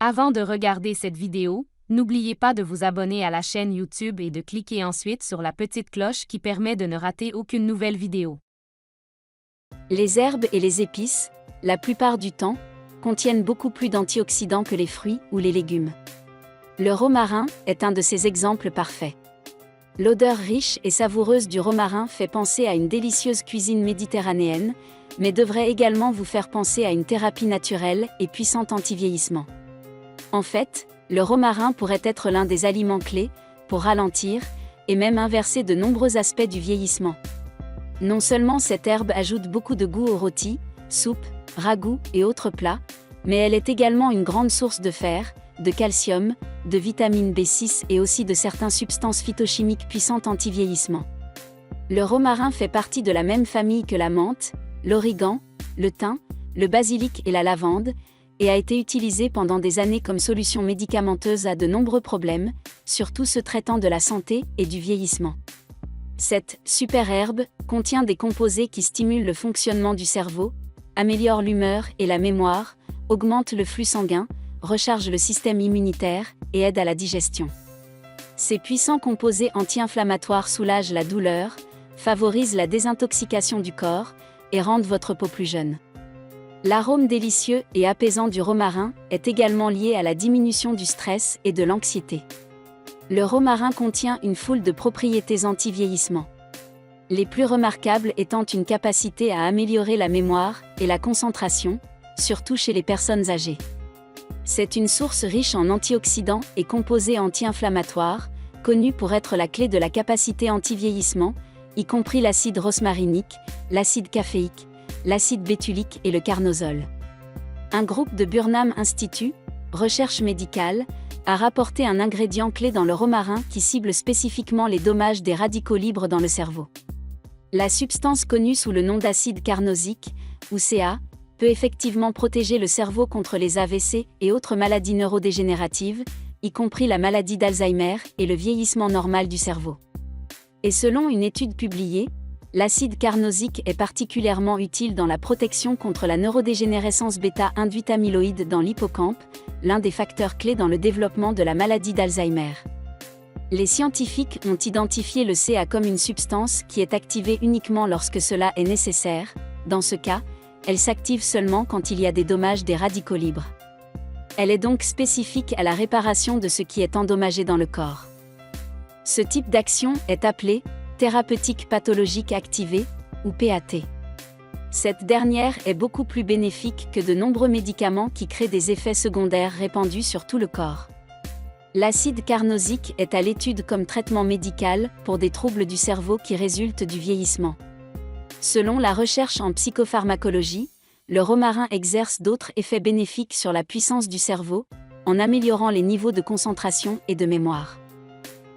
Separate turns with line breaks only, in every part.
Avant de regarder cette vidéo, n'oubliez pas de vous abonner à la chaîne YouTube et de cliquer ensuite sur la petite cloche qui permet de ne rater aucune nouvelle vidéo.
Les herbes et les épices, la plupart du temps, contiennent beaucoup plus d'antioxydants que les fruits ou les légumes. Le romarin est un de ces exemples parfaits. L'odeur riche et savoureuse du romarin fait penser à une délicieuse cuisine méditerranéenne, mais devrait également vous faire penser à une thérapie naturelle et puissante anti-vieillissement. En fait, le romarin pourrait être l'un des aliments clés pour ralentir et même inverser de nombreux aspects du vieillissement. Non seulement cette herbe ajoute beaucoup de goût aux rôtis, soupes, ragoûts et autres plats, mais elle est également une grande source de fer, de calcium, de vitamine B6 et aussi de certaines substances phytochimiques puissantes anti-vieillissement. Le romarin fait partie de la même famille que la menthe, l'origan, le thym, le basilic et la lavande, et a été utilisé pendant des années comme solution médicamenteuse à de nombreux problèmes, surtout ceux traitant de la santé et du vieillissement. Cette super herbe contient des composés qui stimulent le fonctionnement du cerveau, améliorent l'humeur et la mémoire, augmentent le flux sanguin, rechargent le système immunitaire et aident à la digestion. Ces puissants composés anti-inflammatoires soulagent la douleur, favorisent la désintoxication du corps et rendent votre peau plus jeune. L'arôme délicieux et apaisant du romarin est également lié à la diminution du stress et de l'anxiété. Le romarin contient une foule de propriétés anti-vieillissement. Les plus remarquables étant une capacité à améliorer la mémoire et la concentration, surtout chez les personnes âgées. C'est une source riche en antioxydants et composés anti-inflammatoires, connue pour être la clé de la capacité anti-vieillissement, y compris l'acide rosmarinique, l'acide caféique, l'acide bétulique et le carnosol. Un groupe de Burnham Institute, recherche médicale, a rapporté un ingrédient clé dans le romarin qui cible spécifiquement les dommages des radicaux libres dans le cerveau. La substance connue sous le nom d'acide carnosique, ou CA, peut effectivement protéger le cerveau contre les AVC et autres maladies neurodégénératives, y compris la maladie d'Alzheimer et le vieillissement normal du cerveau. Et selon une étude publiée, l'acide carnosique est particulièrement utile dans la protection contre la neurodégénérescence bêta induite amyloïde dans l'hippocampe, l'un des facteurs clés dans le développement de la maladie d'Alzheimer. Les scientifiques ont identifié le CA comme une substance qui est activée uniquement lorsque cela est nécessaire. Dans ce cas, elle s'active seulement quand il y a des dommages des radicaux libres. Elle est donc spécifique à la réparation de ce qui est endommagé dans le corps. Ce type d'action est appelé thérapeutique pathologique activée, ou PAT. Cette dernière est beaucoup plus bénéfique que de nombreux médicaments qui créent des effets secondaires répandus sur tout le corps. L'acide carnosique est à l'étude comme traitement médical pour des troubles du cerveau qui résultent du vieillissement. Selon la recherche en psychopharmacologie, le romarin exerce d'autres effets bénéfiques sur la puissance du cerveau, en améliorant les niveaux de concentration et de mémoire.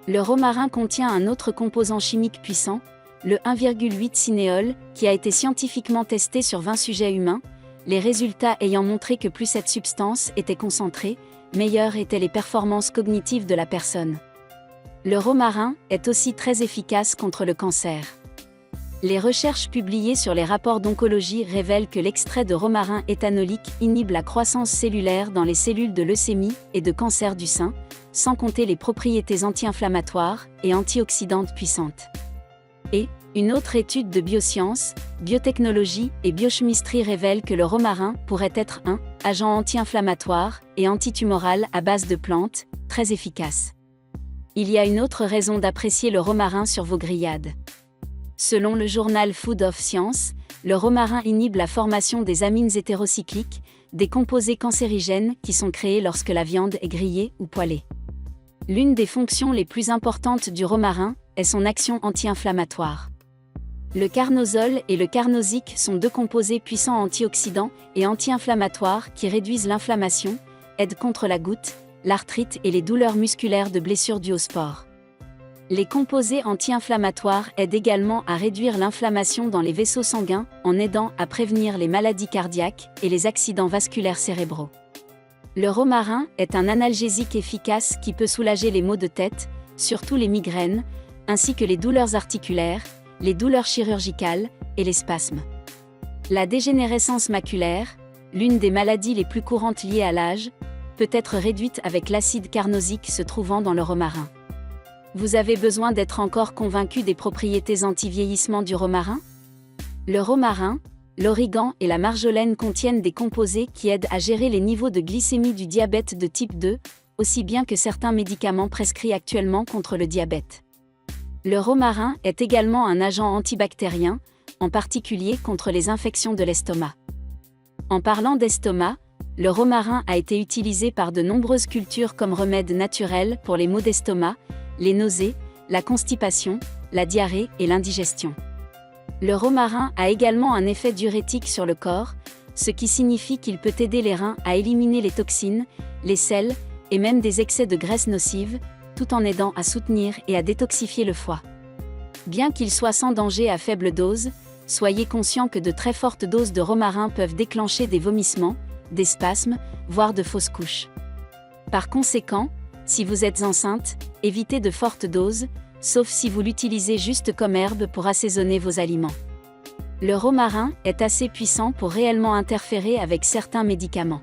Le romarin contient un autre composant chimique puissant, le 1,8-cinéol, qui a été scientifiquement testé sur 20 sujets humains, les résultats ayant montré que plus cette substance était concentrée, meilleures étaient les performances cognitives de la personne. Le romarin est aussi très efficace contre le cancer. Les recherches publiées sur les rapports d'oncologie révèlent que l'extrait de romarin éthanolique inhibe la croissance cellulaire dans les cellules de leucémie et de cancer du sein, sans compter les propriétés anti-inflammatoires et antioxydantes puissantes. Et, une autre étude de biosciences, biotechnologie et biochimistrie révèle que le romarin pourrait être un agent anti-inflammatoire et antitumoral à base de plantes, très efficace. Il y a une autre raison d'apprécier le romarin sur vos grillades. Selon le journal Food of Science, le romarin inhibe la formation des amines hétérocycliques, des composés cancérigènes qui sont créés lorsque la viande est grillée ou poêlée. L'une des fonctions les plus importantes du romarin est son action anti-inflammatoire. Le carnosol et le carnosique sont deux composés puissants antioxydants et anti-inflammatoires qui réduisent l'inflammation, aident contre la goutte, l'arthrite et les douleurs musculaires de blessures dues au sport. Les composés anti-inflammatoires aident également à réduire l'inflammation dans les vaisseaux sanguins en aidant à prévenir les maladies cardiaques et les accidents vasculaires cérébraux. Le romarin est un analgésique efficace qui peut soulager les maux de tête, surtout les migraines, ainsi que les douleurs articulaires, les douleurs chirurgicales et les spasmes. La dégénérescence maculaire, l'une des maladies les plus courantes liées à l'âge, peut être réduite avec l'acide carnosique se trouvant dans le romarin. Vous avez besoin d'être encore convaincu des propriétés anti-vieillissement du romarin? Le romarin, l'origan et la marjolaine contiennent des composés qui aident à gérer les niveaux de glycémie du diabète de type 2, aussi bien que certains médicaments prescrits actuellement contre le diabète. Le romarin est également un agent antibactérien, en particulier contre les infections de l'estomac. En parlant d'estomac, le romarin a été utilisé par de nombreuses cultures comme remède naturel pour les maux d'estomac, les nausées, la constipation, la diarrhée et l'indigestion. Le romarin a également un effet diurétique sur le corps, ce qui signifie qu'il peut aider les reins à éliminer les toxines, les sels et même des excès de graisse nocive, tout en aidant à soutenir et à détoxifier le foie. Bien qu'il soit sans danger à faible dose, soyez conscient que de très fortes doses de romarin peuvent déclencher des vomissements, des spasmes, voire de fausses couches. Par conséquent, si vous êtes enceinte, évitez de fortes doses, sauf si vous l'utilisez juste comme herbe pour assaisonner vos aliments. Le romarin est assez puissant pour réellement interférer avec certains médicaments.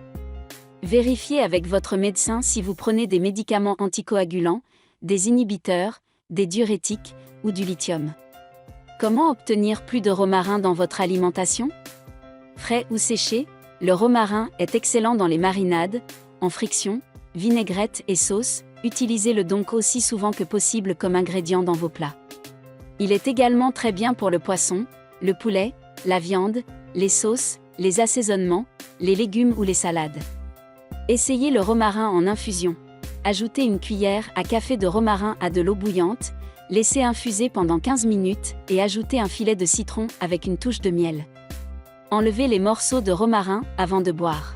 Vérifiez avec votre médecin si vous prenez des médicaments anticoagulants, des inhibiteurs, des diurétiques ou du lithium. Comment obtenir plus de romarin dans votre alimentation? Frais ou séché, le romarin est excellent dans les marinades, en friction, vinaigrette et sauce, utilisez-le donc aussi souvent que possible comme ingrédient dans vos plats. Il est également très bien pour le poisson, le poulet, la viande, les sauces, les assaisonnements, les légumes ou les salades. Essayez le romarin en infusion. Ajoutez une cuillère à café de romarin à de l'eau bouillante, laissez infuser pendant 15 minutes et ajoutez un filet de citron avec une touche de miel. Enlevez les morceaux de romarin avant de boire.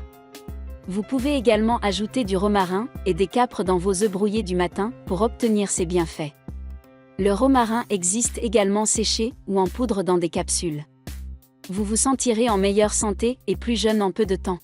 Vous pouvez également ajouter du romarin et des câpres dans vos œufs brouillés du matin pour obtenir ces bienfaits. Le romarin existe également séché ou en poudre dans des capsules. Vous vous sentirez en meilleure santé et plus jeune en peu de temps.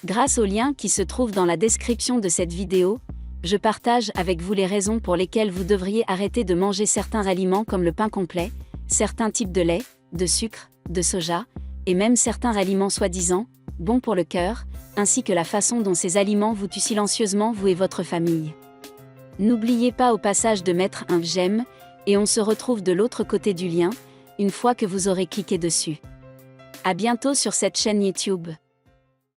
Grâce au lien qui se trouve dans la description de cette vidéo, je partage avec vous les raisons pour lesquelles vous devriez arrêter de manger certains aliments comme le pain complet, certains types de lait, de sucre, de soja, et même certains aliments soi-disant bons pour le cœur, ainsi que la façon dont ces aliments vous tuent silencieusement vous et votre famille. N'oubliez pas au passage de mettre un j'aime, et on se retrouve de l'autre côté du lien, une fois que vous aurez cliqué dessus. À bientôt sur cette chaîne YouTube.